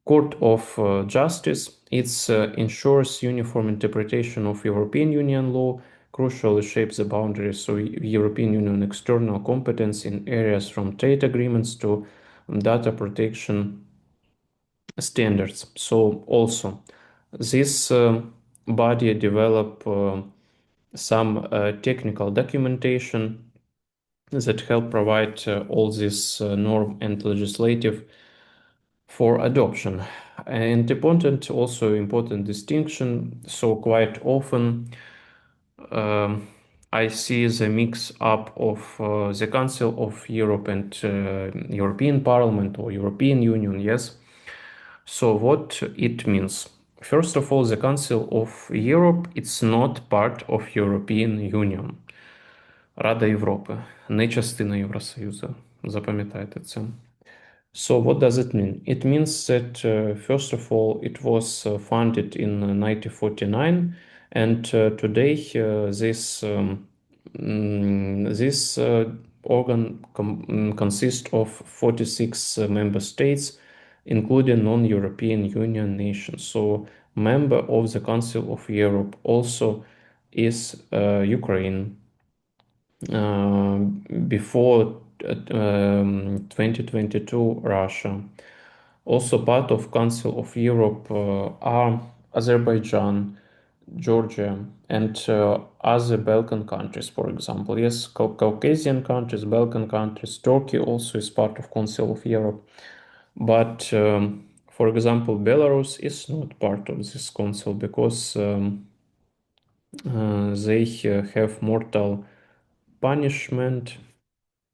Court of Justice, it ensures uniform interpretation of European Union law, crucially shapes the boundaries of European Union external competence in areas from trade agreements to data protection standards. So also this body develop some technical documentation that help provide all this norm and legislative for adoption. And important distinction. So quite often I see the mix up of the Council of Europe and European Parliament or European Union. Yes. So what it means? First of all, the Council of Europe it's not part of European Union. Рада Європи, не частина Євросоюзу. Запам'ятайте це. So what does it mean? It means that first of all, it was founded in 1949, and today this organ consists of 46 member states, including non-European Union nations. So member of the Council of Europe also is Ukraine. Before 2022, Russia. Also part of Council of Europe are Azerbaijan, Georgia, and other Balkan countries, for example. Yes, Caucasian countries, Balkan countries, Turkey also is part of Council of Europe. But for example, Belarus is not part of this council because they have mortal punishment,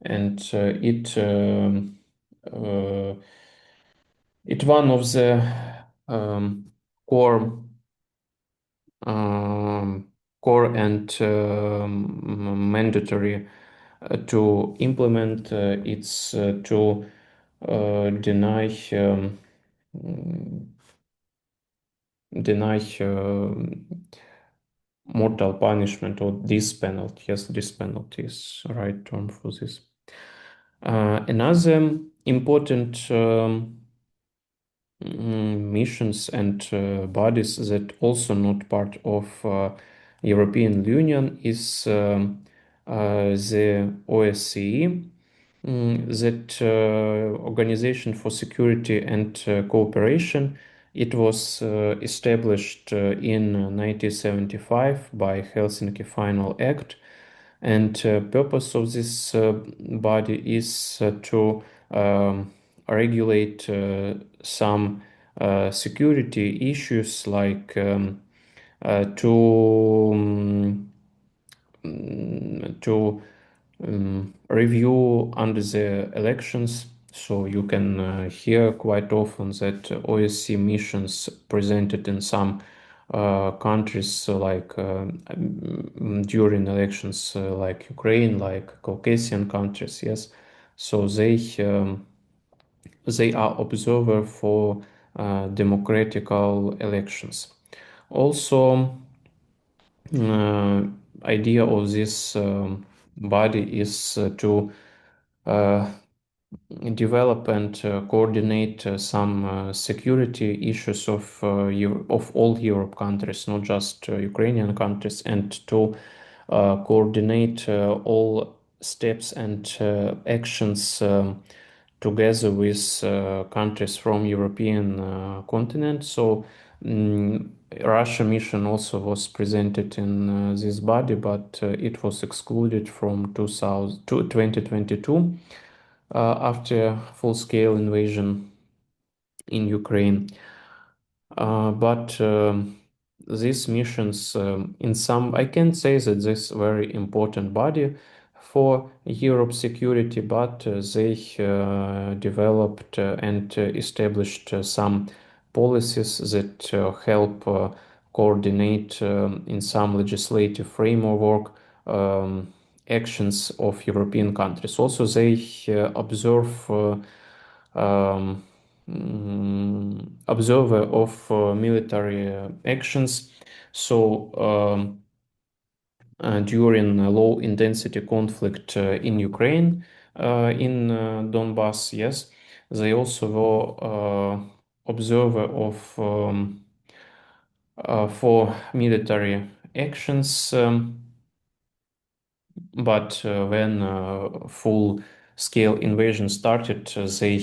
and uh, it one of the core core and mandatory to implement it's to deny deny mortal punishment or this penalty. Yes, this penalty is right term for this. Another important missions and bodies that also not part of European Union is the OSCE, that Organization for Security and Cooperation. It was established in 1975 by Helsinki Final Act, and purpose of this body is to regulate some security issues like to review under the elections. So you can hear quite often that OSCE missions presented in some countries during elections like Ukraine, like Caucasian countries. Yes, so they are observer for democratical elections. Also, idea of this body is to uh, develop and coordinate some security issues of all Europe countries, not just Ukrainian countries, and to coordinate all steps and actions together with countries from European continent. So Russia mission also was presented in this body, but it was excluded from 2022 after full-scale invasion in Ukraine. But these missions, in some, I can say that this very important body for Europe security, but they developed and established some policies that help coordinate in some legislative framework actions of European countries. Also, they observe observer of military actions. So during a low intensity conflict in Ukraine, in Donbass, yes, they also were observer of for military actions. But when full scale invasion started, they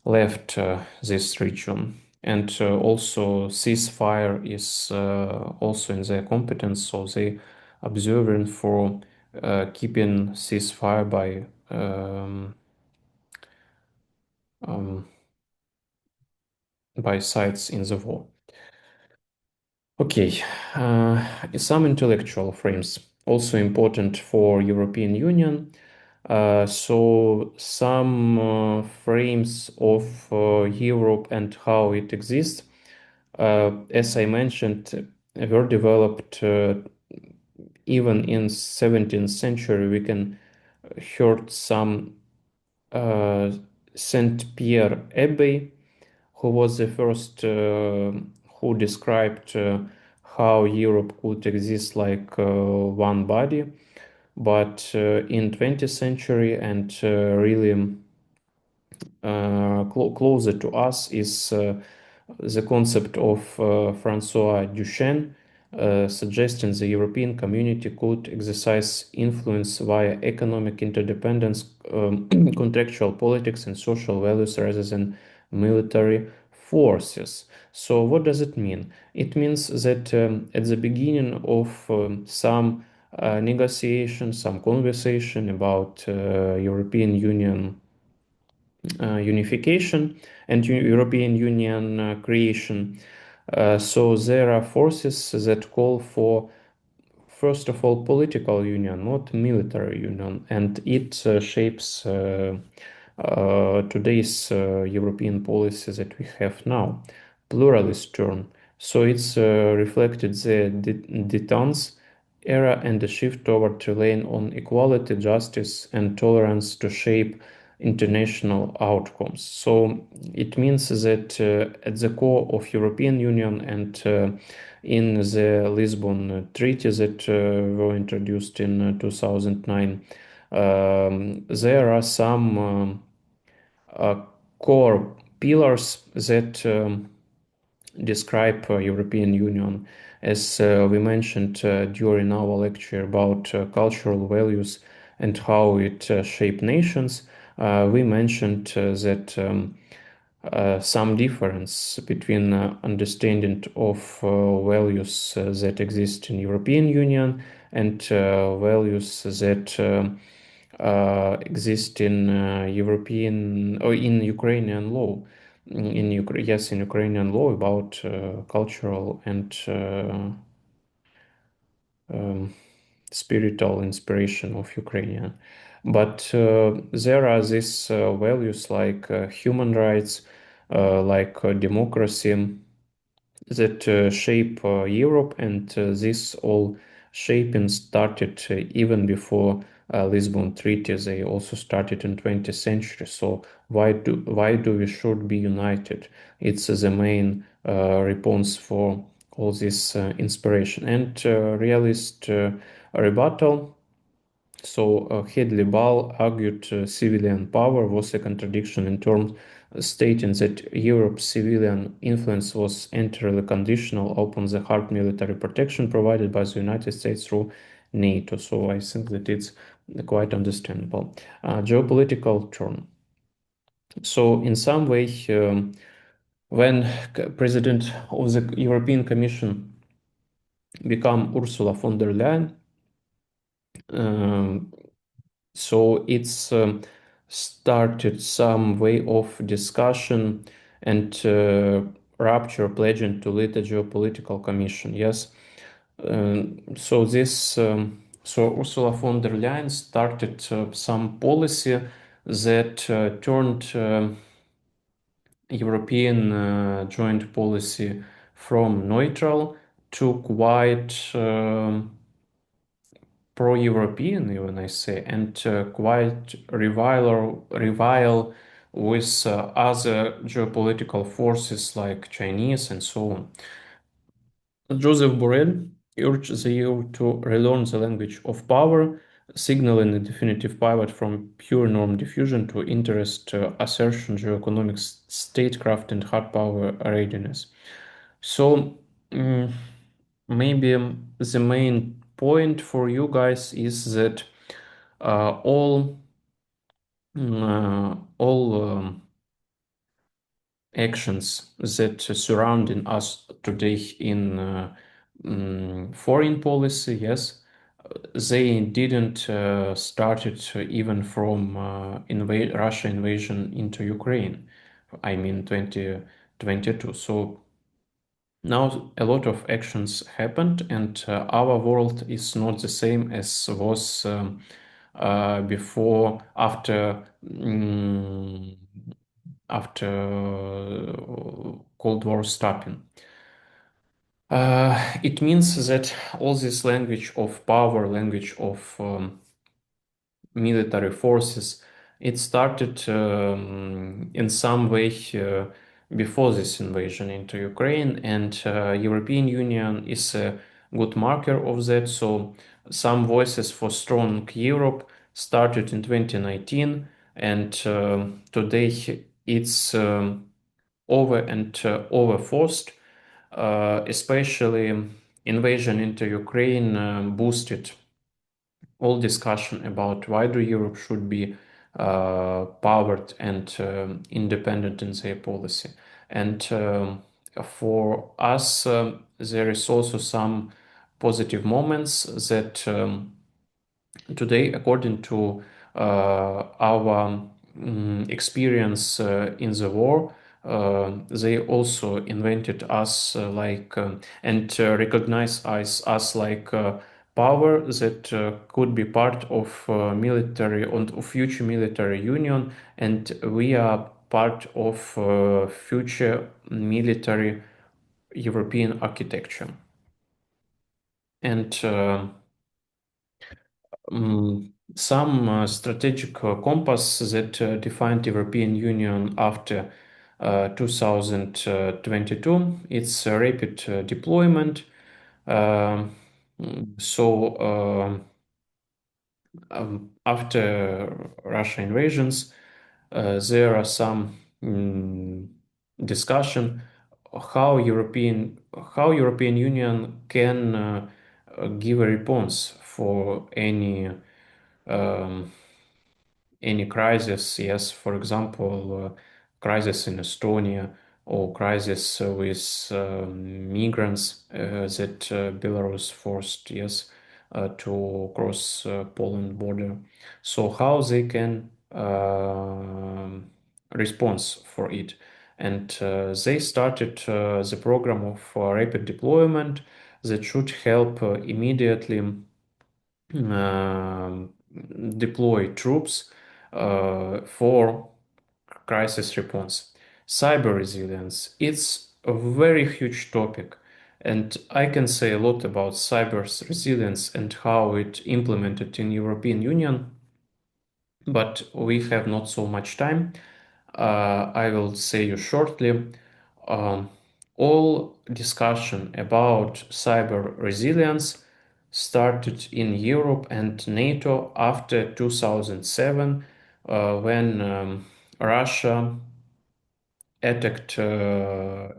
left this region. And also ceasefire is also in their competence, so they observing for keeping ceasefire um, by sides in the war. Okay, some intellectual frames also important for European Union. So some frames of Europe and how it exists, as I mentioned, were developed even in 17th century. We can heard some uh, Saint Pierre Abbey, who was the first who described how Europe could exist like one body. But in 20th century and really closer to us is the concept of Francois Duchesne, suggesting the European community could exercise influence via economic interdependence, contractual politics, and social values rather than military forces. So, what does it mean? It means that at the beginning of some negotiation, some conversation about European Union unification and European Union creation. So there are forces that call for, first of all, political union, not military union, and it shapes today's European policy that we have now, pluralist turn. So it's reflected the détente era and the shift toward relying on equality, justice, and tolerance to shape international outcomes. So it means that at the core of European Union and in the Lisbon Treaty that were introduced in 2009, there are some uh, core pillars that describe European Union. As we mentioned during our lecture about cultural values and how it shape nations, we mentioned that some difference between understanding of values that exist in European Union and values that exist in European or in Ukrainian law. Yes, in Ukrainian law about cultural and um, spiritual inspiration of Ukrainian. But there are these values like human rights, like democracy, that shape Europe, and this all shaping started even before Lisbon Treaty. They also started in 20th century. So why do we should be united? It's the main response for all this inspiration and realist rebuttal. So Hedley Ball argued civilian power was a contradiction in terms, stating that Europe's civilian influence was entirely conditional upon the hard military protection provided by the United States through NATO. So I think that it's quite understandable. Geopolitical turn. So in some way, when President of the European Commission became Ursula von der Leyen, um, so it's started some way of discussion and rupture pledging to lead a geopolitical commission. Yes. So Ursula von der Leyen started some policy that turned European joint policy from neutral to quite pro-European, even I say, and quite revile with other geopolitical forces like Chinese and so on. Joseph Borrell urged the EU to relearn the language of power, signaling a definitive pivot from pure norm diffusion to interest assertion, geoeconomic statecraft, and hard power readiness. So, maybe the main point for you guys is that all actions that surrounding us today in foreign policy, yes, they didn't started even from Russia invasion into Ukraine. I mean 2022. So now a lot of actions happened, and our world is not the same as was before, after Cold War stopping. It means that all this language of power, language of military forces, it started in some way before this invasion into Ukraine, and European Union is a good marker of that. So some voices for strong Europe started in 2019, and today it's over and overforced, especially invasion into Ukraine boosted all discussion about wider Europe should be powered and independent in their policy. And for us, there is also some positive moments that today, according to our experience in the war, they also invented us and recognize us like power that could be part of military and of future military union, and we are part of future military European architecture. And some strategic compass that defined European Union after 2022. It's a rapid deployment. Um, after Russia invasions, there are some discussion how European Union can give a response for um, any crisis. Yes, for example, crisis in Estonia or crisis with migrants that Belarus forced, yes, to cross Poland border. So how they can response for it. And they started the program of rapid deployment that should help immediately um, deploy troops for crisis response. Cyber resilience, it's a very huge topic, and I can say a lot about cyber resilience and how it implemented in European Union, but we have not so much time. I will say you shortly. Um, all discussion about cyber resilience started in Europe and NATO after 2007, when Russia attacked mm,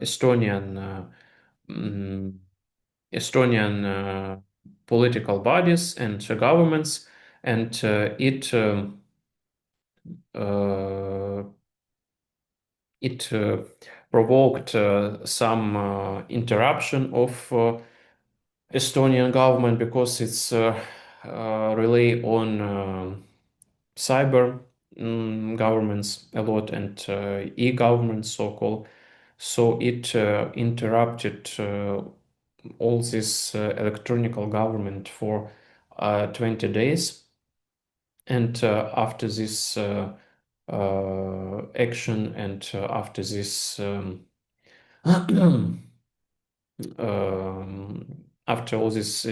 Estonian political bodies and governments, and uh, it provoked some interruption of Estonian government because it's rely on cyber governments a lot and e-government so-called. So it interrupted all this electronic government for 20 days. And after this action and after this after all this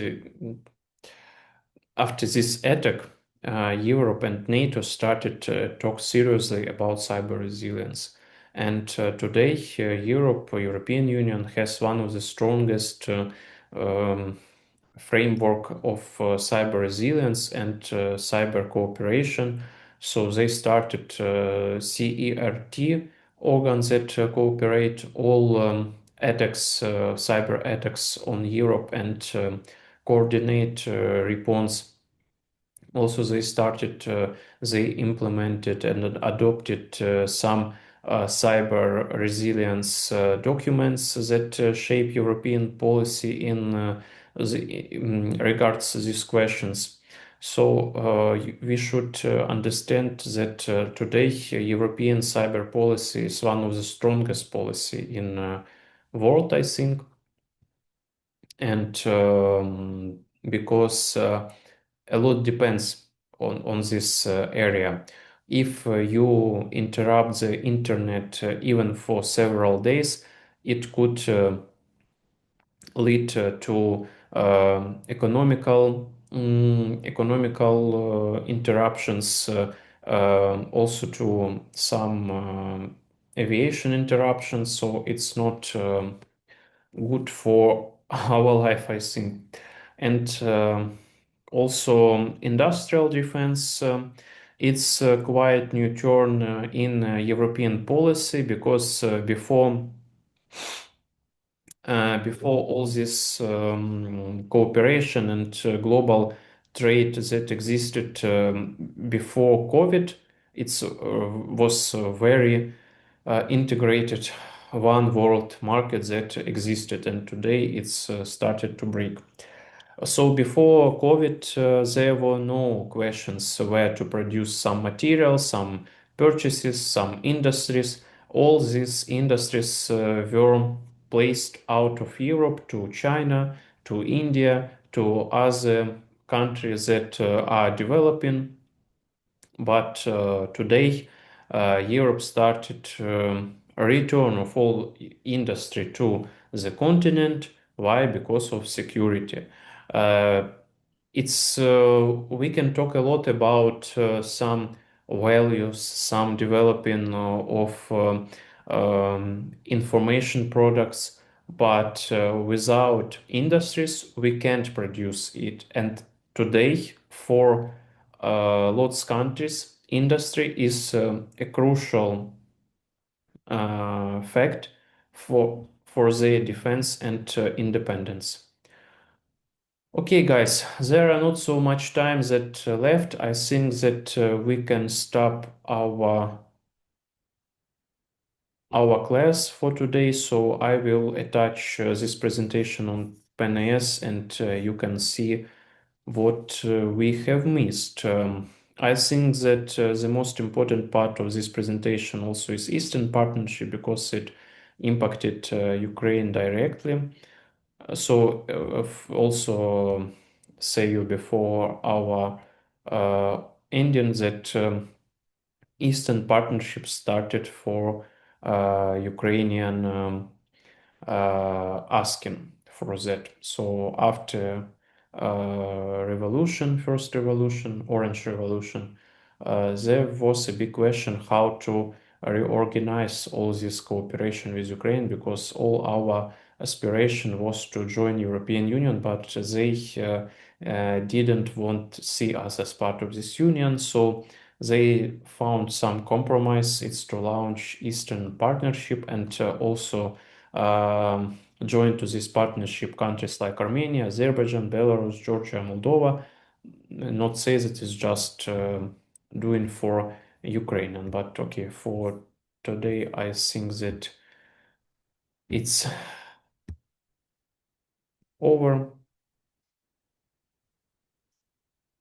after this attack, Europe and NATO started to talk seriously about cyber resilience. And today, Europe, European Union has one of the strongest um, framework of cyber resilience and cyber cooperation. So they started CERT organs that cooperate all attacks, cyber attacks on Europe and coordinate response. Also, they implemented and adopted some cyber resilience documents that shape European policy in regards to these questions. So we should understand that today European cyber policy is one of the strongest policy in world, I think, and because a lot depends on this area. If you interrupt the internet even for several days, it could lead to economical interruptions, also to some aviation interruptions. So it's not good for our life, I think. And also industrial defense. It's a quite new turn in European policy because before all this cooperation and global trade that existed before COVID, it was very integrated one world market that existed, and today it's started to break. So before COVID, there were no questions where to produce some materials, some purchases, some industries. All these industries were placed out of Europe to China, to India, to other countries that are developing. But today, Europe started a return of all industry to the continent. Why? Because of security. Uh, it's We can talk a lot about some values, some developing of information products, but without industries we can't produce it. And today, for lots countries, industry is a crucial fact for their defense and independence. Okay, guys, there are not so much time that left. I think that we can stop our class for today. So I will attach this presentation on PNAS, and you can see what we have missed. I think that the most important part of this presentation also is Eastern Partnership because it impacted Ukraine directly. So also say you before our ending that Eastern Partnership started for Ukrainian asking for that. So after first revolution, Orange Revolution, there was a big question how to reorganize all this cooperation with Ukraine because all our aspiration was to join European Union, but they didn't want to see us as part of this union. So they found some compromise. It's to launch Eastern Partnership and also join to this partnership countries like Armenia, Azerbaijan, Belarus, Georgia, Moldova. Not say that it's just doing for Ukrainian, but okay, for today, I think that it's over.